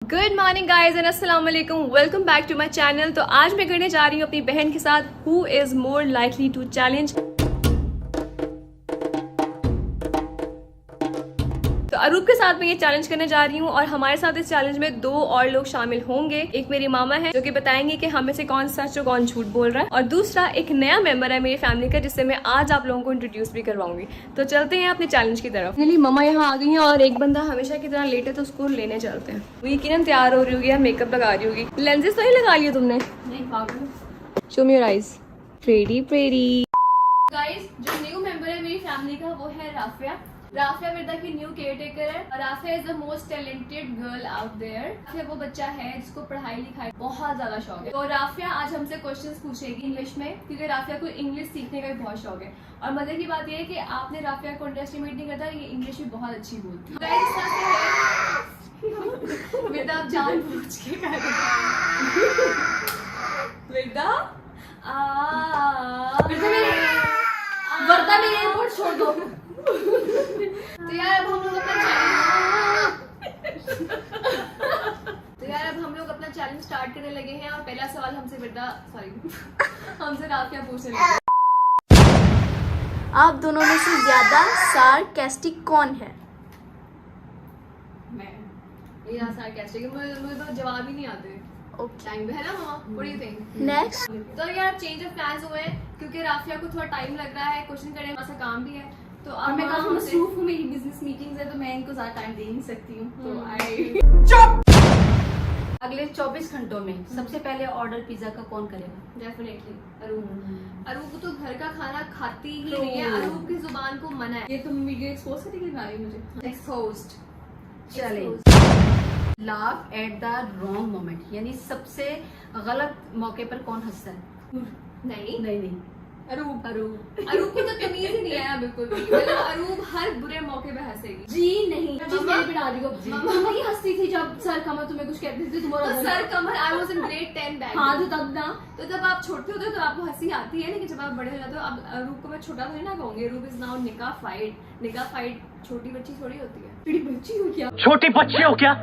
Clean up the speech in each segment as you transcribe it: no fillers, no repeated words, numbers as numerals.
Good morning guys and अस्सलाम वालेकुम, welcome back to my channel. तो आज मैं करने जा रही हूँ अपनी बहन के साथ who is more likely to challenge. तो अरूप के साथ मैं ये चैलेंज करने जा रही हूँ और हमारे साथ इस चैलेंज में दो और लोग शामिल होंगे। एक मेरी मामा है जो कि बताएंगे कि हम में से कौन सच और कौन झूठ बोल रहा है, और दूसरा एक नया मेंबर है मेरी फैमिली का जिससे मैं आज आप लोगों को इंट्रोड्यूस भी करवाऊंगी। तो चलते हैं अपने चैलेंज की तरफ। मम्मा यहाँ आ गई हैं और एक बंदा हमेशा की तरह लेट है तो उसको लेने चलते हैं। वो यकीनन तैयार हो रही होगी, मेकअप लगा रही होगी। लेंसेज तो नहीं लगा लिया तुमने? नहीं पागल। Show me your eyes. Pretty pretty. Guys, जो न्यू मेंबर है मेरी फैमिली का वो है राफिया। राफिया विदा की न्यू केयरटेकर है। Rafia is the most talented girl out there. Rafia वो बच्चा है जिसको पढ़ाई लिखाई बहुत ज्यादा शौक है। तो राफिया आज हमसे क्वेश्चंस पूछेगी इंग्लिश में, क्योंकि राफिया को इंग्लिश सीखने का भी बहुत शौक है। और मजे की बात यह है कि आपने राफिया को अंडरएस्टिमेट नहीं करता, ये इंग्लिश भी बहुत अच्छी बोलती है। बेटा आप जानबूझ के बेटा मेरे एयरपोर्ट छोड़ दो। तो यार अब हम लोग अपना चैलेंज स्टार्ट करने लगे हैं और पहला सवाल हमसे राफिया पूछने लगे। आप दोनों में से ज्यादा सार्केस्टिक कौन है? मैं। ये सार्केस्टिक मुझे तो जवाब ही नहीं आते। टाइम है ना मामा, what do you think? Next. तो यार चेंज ऑफ प्लान्स हुए हैं क्योंकि राफिया को थोड़ा टाइम लग रहा है क्वेश्चन करने में, काम भी है। तो अब मैं काफी मसरूफ हूँ, मेरी बिजनेस मीटिंग्स है तो मैं इनको ज्यादा टाइम दे नहीं सकती हूँ। तो अगले 24 घंटों में सबसे पहले ऑर्डर पिज्जा का कौन करेगा? डेफिनेटली अरूब तो घर का खाना खाती ही नहीं है। अरूब की जुबान को मना है। ये तुम वीडियो एक्सपोज करके दिखा रही हो मुझे। एक्सपोज्ड। चले। Laugh at the wrong moment, यानी सबसे गलत मौके पर कौन हंसता है? नहीं अरूब की तो तमीज ही नहीं है बिल्कुल भी। मतलब अरूब हर बुरे मौके पे हंसेगी। जी नहीं, नहीं हंसती थी जब सर कमर तुम्हें कुछ कहती थी तुम्हारा तो sir Qamar I was in grade 10 back. हाँ तो तब ना, तो जब आप छोटे होते हो तो आपको हंसी आती है, लेकिन जब आप बड़े हो जाते हो, अब अरूब को मैं छोटा थोड़ी ना कहूंगी। अरूब इज नाउ निकाफाइड। छोटी बच्ची थोड़ी होती है। छोटी बच्ची हो क्या?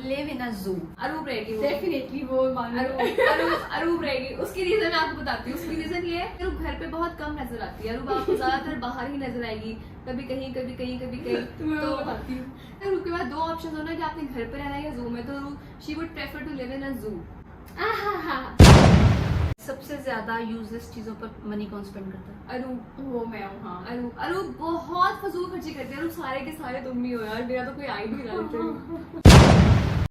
लिव इन अ जू। अरूब रहेगी वो। डेफिनेटली वो अरूब रहेगी। उसकी रीजन मैं आपको बताती हूँ। उसकी रीजन ये है कि अरूब घर पे बहुत कम नजर आती है। अरूब आपको ज्यादातर बाहर ही नजर आएगी, कभी कहीं कभी कहीं। तो अरूब के बाद दो ऑप्शन होना कि आपने घर पे रहना है या जू में। तो she would prefer to live in a zoo. सबसे ज्यादा यूजलेस चीजों पर मनी कौन स्पेंड करता है? अरूब। वो मैं हूँ। हाँ अरूब बहुत फजूल खर्ची करती है। अरूब सारे के सारे तुम ही हो यार, मेरा तो कोई आ ही नहीं रहा।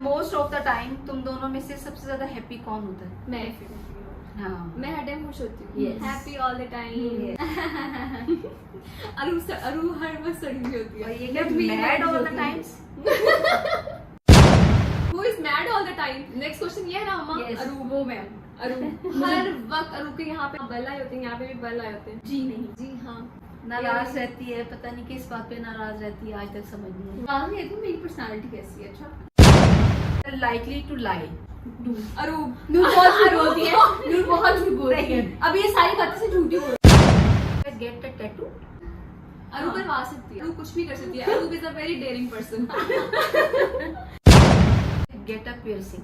मोस्ट ऑफ द टाइम तुम दोनों में से सबसे ज्यादा हैप्पी कौन होता है? मैं हर टाइम खुश होती हूँ। Yes. Happy all the time. Aroob हर वक्त सड़ी हुई होती है। Mad all the times. Who is mad all the time? Next question ये है ना अम्मा। Yes. अरूब वो मैं हूँ। अरूब हर वक्त अरूब के यहाँ पे बल आए होते हैं, यहाँ पे भी बल आए होते हैं। जी नहीं, जी हाँ। नाराज रहती है, पता नहीं किस बात पे नाराज रहती है, आज तक समझ नहीं ये तो मेरी पर्सनालिटी कैसी है। अच्छा, है। Likely to lie. अरूब नूर बहुत झूठ बोलती है। नूर बहुत झूठ बोलती है। अब ये सारी बातें से झूठी बोल। Get a tattoo. अरूब करवा सकती है। अरूब कुछ भी कर सकती है। Aroob is a very daring person. Get a piercing.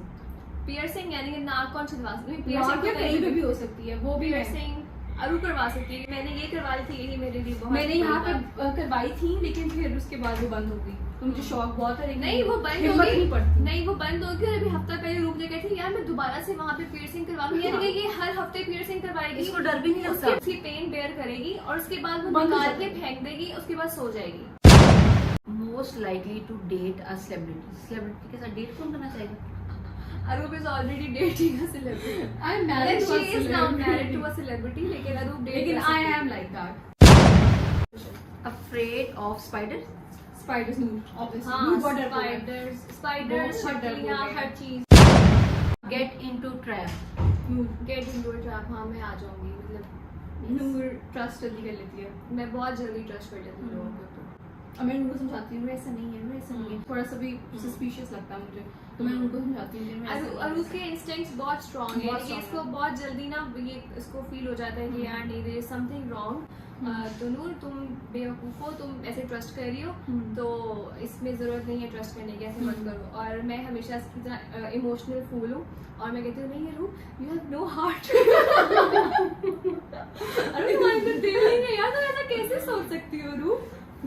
Piercing यानी कि नाक कौन छुड़वा सकती है? पियर्सिंग कहीं पे भी हो सकती है, वो भी पियर्सिंग अरूब करवा सकती है। मैंने ये करवा ली थी, यही मेरे लिए बहुत। मैंने यहाँ पे करवाई थी, लेकिन फिर उसके बाद वो बंद हो गई। तो मुझे शौक बहुत है, नहीं वो बंद हो गई। नहीं वो बंद हो गई। अभी हफ्ता पहले रूम जगह थी यार, मैं दोबारा से वहाँ पे पियर्सिंग करवाऊंगी। यानी कि ये हर हफ्ते पियर्सिंग करवाएगी। इसको डर भी नहीं लगता। उसकी पेन बेयर करेगी और उसके बाद वो निकाल के फेंक देगी, उसके बाद सो जाएगी। Most likely to date a celebrity के साथ डेट कौन करना चाहेगा? अरूब is already dating a celebrity. I'm married to a She is now married to a celebrity. लेकिन अरूब date लेकिन कर I सकती है। am like that. Afraid of spiders? Spiders Noor, obviously. हाँ, नूर बहुत डरपोक है। spiders, बहुत मछलियाँ, डरपोक है। हर चीज। Get into trap. Get into a trap। हाँ मैं आ जाऊंगी। मतलब नूर ट्रस्ट जल्दी कर लेती है। मैं बहुत जल्दी ट्रस्ट कर लेती हूँ लोगों को। और मैं उनको समझाती हूँ ऐसा नहीं है, ऐसा नहीं है। थोड़ा सा भी सस्पिशियस लगता है मुझे, तो मैं उनको समझाती हूँ। और उसके इंस्टिंक्ट्स बहुत स्ट्रांग है। बहुत कि strong इसको बहुत जल्दी ना ये इसको फील हो जाता है कि यार नहीं देयर इज समथिंग रॉन्ग। तो नूर तुम बेवकूफ़ हो, तुम ऐसे ट्रस्ट कर रही हो, तो इसमें ज़रूरत नहीं है ट्रस्ट करने की, ऐसे मत करो। और मैं हमेशा इसकी तरह इमोशनल फूल हूँ और मैं कहती हूँ नहीं रू, यू हैव नो हार्ट। अरे तुम्हारे अंदर दिल नहीं है यार, तुम ऐसा कैसे सोच सकती हो रू,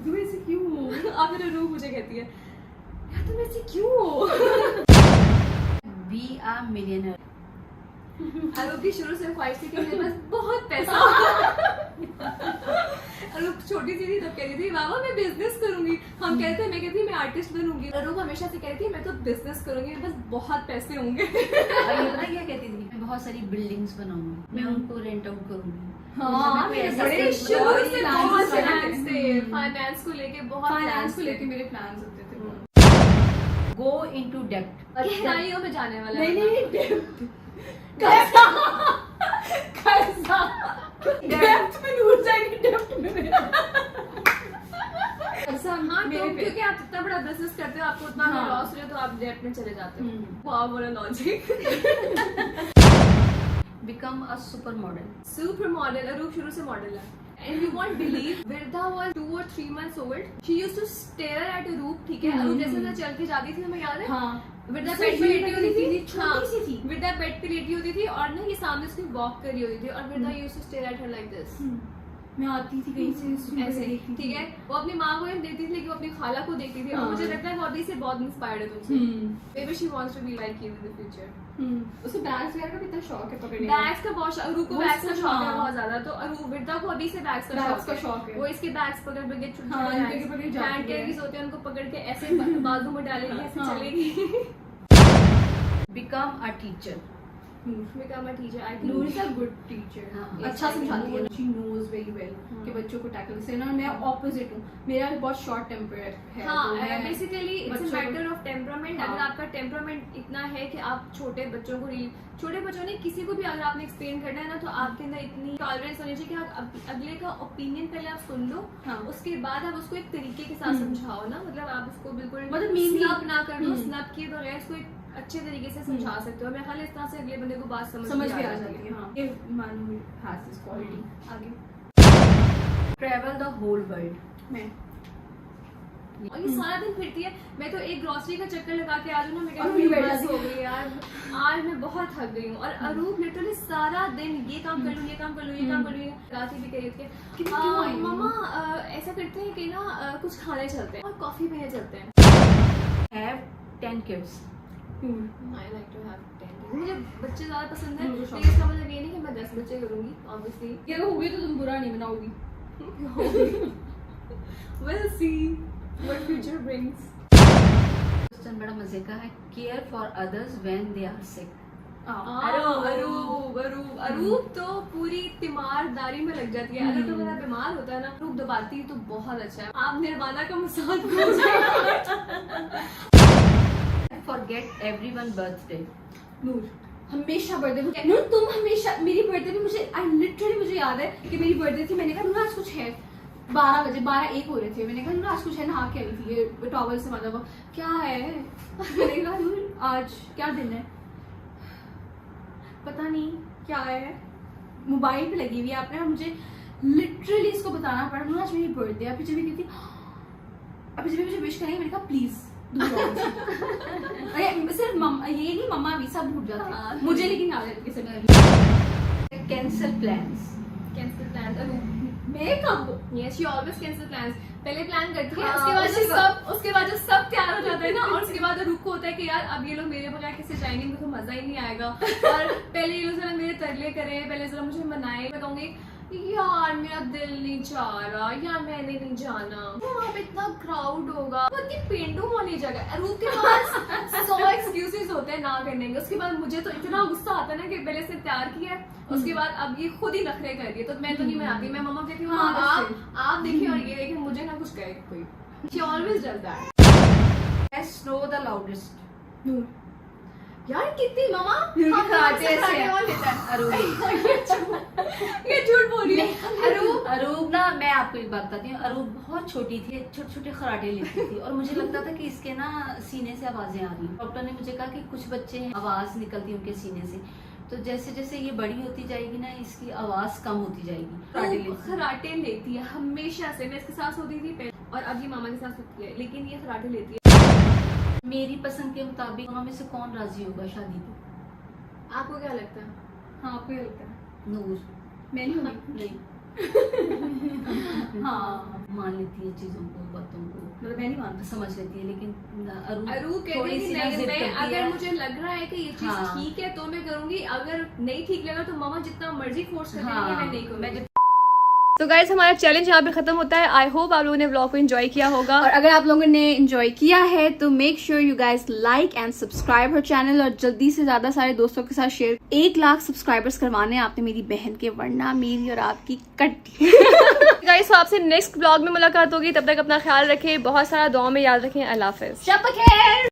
तुम ऐसे क्यों हो? आप मेरा रू मुझे कहती है यार तुम ऐसे क्यों हो? बी आ मिलियनर। अरूप की शुरू से ख्वाहिश थी कि मेरे पास बहुत पैसा। अरूप छोटी सी थी तब कह रही थी बाबा मैं बिजनेस करूंगी, हम कहते हैं, मैं कहती मैं आर्टिस्ट बनूंगी। अरूप हमेशा से कहती थी मैं तो बिजनेस करूंगी, मेरे पास बहुत पैसे होंगे। और ये पता क्या कहती थी, मैं बहुत सारी बिल्डिंग्स बनाऊंगी, मैं उनको रेंट आउट करूंगी। हाँ, मेरे ऐसा बड़े सब शुरू बहुत से plans बहुत थे। प्लान्स थे, फाइनेंस को लेके बहुत फाइनेंस को plans लेके थे। मेरे प्लान्स होते थे। गो इनटू डेप्ट। गहराइयों में जाने वाला नहीं है। नहीं डेप्थ कैसा कैसा डेप्थ में नूर जाएगी, डेप्थ में मेरा। ऐसा हाँ तो मेरे पे क्योंकि आप इतना बड़ा बिजनेस करते हो, आपको उतना हाँ। लॉस हो रहा है, तो आप डेट में चले जाते हो। हम्म। वाह बड़ा logic. Become a super model. Super model, Aroob शुरू से मॉडल है। And you won't believe, Virda was 2 or 3 months old. She used to stare at Arup, ठीक है? अरूप जैसे जैसे चल के जाती थी, तुम्हें याद है? हाँ विदा सिर्फ बेड पे लेटी होती थी, थी, छोटी सी थी। विदा बेड पे लेटी होती थी और ना ये सामने उसकी वॉक कर रही होती थी और विदा used to stare at her like this. मैं आती थी कहीं से सुबह ऐसे देखती थी। ठीक है, वो अपनी माँ को नहीं देखती थी लेकिन वो अपनी खाला को देखती थी। और हाँ। मुझे लगता है वो अभी से बहुत इंस्पायर्ड है तुमसे। Maybe she wants to be like you in the future. उसे बैग्स वगैरह का भी इतना शौक है पकड़ने का। बैग्स का बहुत शौक, अरूप को वो बैग्स का उसको- शौक है हाँ। बहुत ज्यादा, तो अरूप विदा को अभी से बैग्स का बैग्स शौक का शौक है। वो इसके बैग्स पकड़ पकड़ के छोटे हाँ, छोटे इनके पकड़ जाती हैंड है। कैरीज होते हैं, उनको पकड़ के ऐसे बाजू में डालेगी, ऐसे हाँ। चलेगी। Become a teacher. Become a teacher. I think Noor is a good teacher. हाँ, अच्छा yes, I समझाती है, know. She knows very well कि बच्चों को टैकल से ना। मैं ऑपोजिट हूँ, मेरा बहुत शॉर्ट टेम्पर है। हाँ, तो मैं बेसिकली इट्स बच्चों को- मैटर ऑफ टेम्परामेंट। हाँ। अगर आपका टेम्परामेंट इतना है कि आप छोटे बच्चों को छोटे बच्चों ने किसी को भी अगर आपने एक्सप्लेन करना है ना, तो आपके अंदर इतनी टॉलरेंस होनी चाहिए कि आप अगले का ओपिनियन पहले आप सुन लो, हाँ। उसके बाद आप उसको एक तरीके के साथ समझाओ ना। मतलब आप उसको बिल्कुल मतलब meanly- स्नब ना कर दो, हम्म। स्नब किए बगैर उसको एक अच्छे तरीके से समझा सकते हो। मैं खाली इस तरह से अगले बंदे को बात समझ समझ भी भी आ जाती है। हाँ, ये मानू हैज दिस क्वालिटी। आगे ट्रेवल द होल वर्ल्ड। मैं और ये सारा दिन फिरती है। मैं तो एक ग्रोसरी का चक्कर लगा के आ जाऊँ ना, मैं और कहती हूँ बैठ बस जाती हो गई यार, आज मैं बहुत थक गई हूँ। और अरूप लिटरली सारा दिन ये काम कर लूँ, ये काम कर लूँ, ये काम कर लूँ। रात भी कही थी क्यों आई हो? मम्मा ऐसा करते हैं कि ना कुछ खाने चलते हैं और कॉफी पीने चलते हैं। Have 10 kids. I like to have 10 मुझे बच्चे ज्यादा पसंद है, मुझे लेकिन शौक इसका मतलब ये नहीं कि मैं 10 बच्चे करूंगी ऑब्वियसली। ये होगी तो तुम बुरा नहीं बनाओगी। We'll see what future brings. Question बड़ा मजे का है। Care for others when they are sick. Aroob तो पूरी तीमारदारी में लग जाती है। अगर तो मेरा बीमार होता है ना, अरूप दबाती है तो बहुत अच्छा है। आप निर्वाणा का मसाज फॉरगेट एवरीवन बर्थडे। नूर हमेशा बर्थडे, नूर तुम हमेशा मेरी बर्थडे पे मुझे लिटरली मुझे याद है कि मेरी बर्थडे थी। मैंने कहा नूर आज कुछ है, 12 बजे 12-1 हो रहे थे। मैंने कहा नूर आज कुछ है, नहा के आई थी, ये टॉवल से मतलब क्या है। मैंने कहा नूर आज क्या दिन है, पता नहीं क्या है। मोबाइल पे लगी हुई है आपने, और मुझे लिटरली इसको बताना पड़ा नूर आज मेरी बर्थडे है। अभी जब भी कहती अभी जब भी मुझे विश करेंगे, मैंने कहा प्लीज अरे सिर्फ ये नहीं, मम्मा भी सब भूल जाते हैं मुझे, लेकिन याद है किसी ने। Cancel plans. Cancel plan. Aroob मैं कब Yes, she always cancel plans. पहले प्लान करती है, हाँ, उसके बाद जब सब तैयार हो जाता है ना, और उसके बाद रुक को होता है कि यार अब ये लोग मेरे बगैर किससे जाएंगे, मुझे तो मजा ही नहीं आएगा। और पहले ये लोग जरा मेरे तरले करें, पहले जरा मुझे मनाए। मैं कहूंगी यार मेरा दिल नहीं चाह रहा, यार मैंने नहीं जाना, वहाँ पे इतना क्राउड होगा, बहुत ही पेंडू वाली जगह। अरूप के पास 100 एक्सक्यूजेस होते हैं ना करने के। उसके बाद मुझे तो इतना गुस्सा आता है ना कि पहले से तैयार किया है, उसके बाद अब ये खुद ही नखरे कर दिए, तो मैं तो नहीं मनाती। मैं मम्मा कहती हूँ हाँ, आप देखिए और ये देखिए, मुझे ना कुछ कहे कोई। She always does that. Snore the loudest. Noor यार कितनी मम्मा नूर हम के खराटे से ऐसे खराटे हैं। और लेता है। अरूप ये झूठ बोल रही है। अरूप अरूप ना, मैं आपको एक बात बताती हूँ। अरूप बहुत छोटी थी, छोटे छोटे खराटे लेती थी, और मुझे लगता था कि इसके ना सीने से आवाजें आ रही हैं। डॉक्टर ने मुझे कहा कि कुछ बच्चे हैं आवाज निकलती है उनके सीने से। तो जैसे जैसे ये बड़ी होती जाएगी ना, इसकी आवाज कम होती जाएगी। तो खराटे लेती है हमेशा से। मैं इसके साथ होती थी पहले और अब ये मामा के साथ होती है, लेकिन ये खराटे लेती है। मेरी पसंद के मुताबिक दोनों में से कौन राजी होगा शादी पे? आपको क्या लगता है? हाँ आपको क्या लगता है? नूर। मैं नहीं होगी। नहीं। हाँ मान लेती है चीजों को, बातों को, मतलब मैं नहीं मानती। समझ लेती है, लेकिन अरू कहते थोड़ी हैं कि सी ना नहीं, जिद मैं करती अगर है। मुझे लग रहा है कि ये चीज हाँ। ठीक है तो मैं करूंगी, अगर नहीं ठीक लगा तो मामा जितना मर्जी फोर्स कर देंगे मैं नहीं करूंगी। तो गाइस हमारा चैलेंज यहाँ पे खत्म होता है। आई होप आप लोगों ने ब्लॉग को एंजॉय किया होगा। और अगर आप लोगों ने एंजॉय किया है तो make sure you guys like and subscribe her channel, और जल्दी से ज्यादा सारे दोस्तों के साथ शेयर। 1 लाख सब्सक्राइबर्स करवाने हैं आपने मेरी बहन के, वरना मेरी और आपकी कट्टी। गाइस तो आपसे नेक्स्ट ब्लॉग में मुलाकात होगी, तब तक अपना ख्याल रखें, बहुत सारा दुआ में याद रखें। अल्लाह हाफिज। शब बखैर।